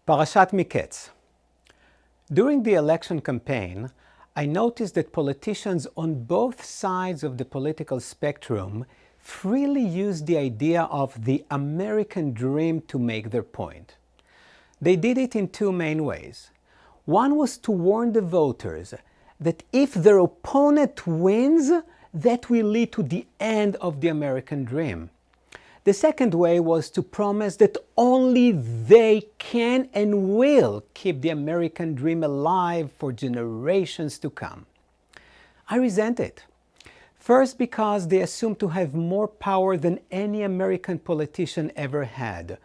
Parashat Miketz. During the election campaign, I noticed that politicians on both sides of the political spectrum freely used the idea of the American dream to make their point. They did it in two main ways. One was to warn the voters that if their opponent wins, that will lead to the end of the American dream. The second way was to promise that only they can and will keep the American dream alive for generations to come. I resent it. First, because they assume to have more power than any American politician ever had.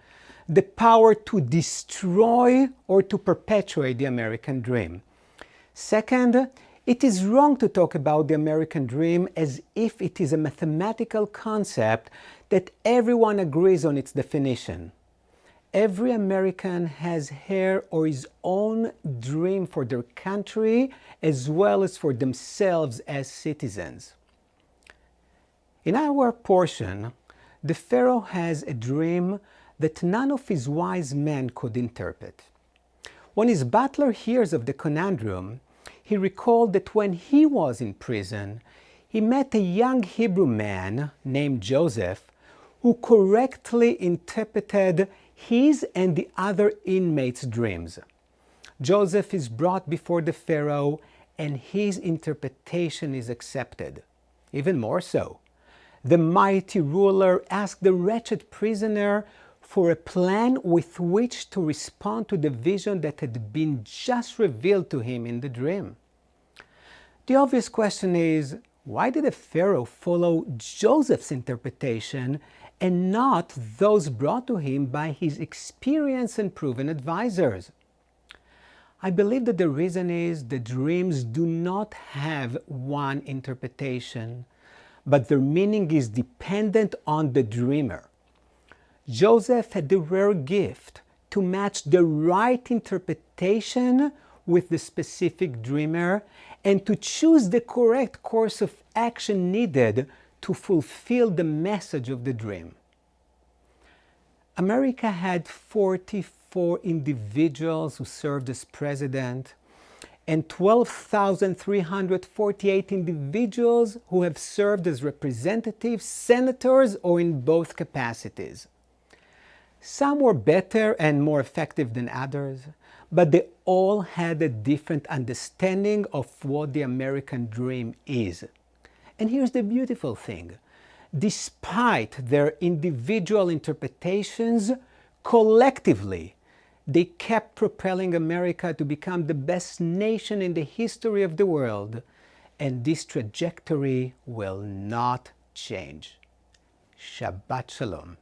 The power to destroy or to perpetuate the American dream. Second, it is wrong to talk about the American dream as if it is a mathematical concept that everyone agrees on its definition. Every American has her or his own dream for their country as well as for themselves as citizens. In our portion, the Pharaoh has a dream that none of his wise men could interpret. When his butler hears of the conundrum, he recalled that when he was in prison, he met a young Hebrew man named Joseph who correctly interpreted his and the other inmates' dreams. Joseph is brought before the Pharaoh and his interpretation is accepted. Even more so, the mighty ruler asked the wretched prisoner for a plan with which to respond to the vision that had been just revealed to him in the dream. The obvious question is, why did the Pharaoh follow Joseph's interpretation and not those brought to him by his experienced and proven advisors? I believe that the reason is the dreams do not have one interpretation, but their meaning is dependent on the dreamer. Joseph had the rare gift to match the right interpretation with the specific dreamer and to choose the correct course of action needed to fulfill the message of the dream. America had 44 individuals who served as president and 12,348 individuals who have served as representatives, senators, or in both capacities. Some were better and more effective than others, but they all had a different understanding of what the American dream is. And here's the beautiful thing. Despite their individual interpretations, collectively, they kept propelling America to become the best nation in the history of the world, and this trajectory will not change. Shabbat Shalom.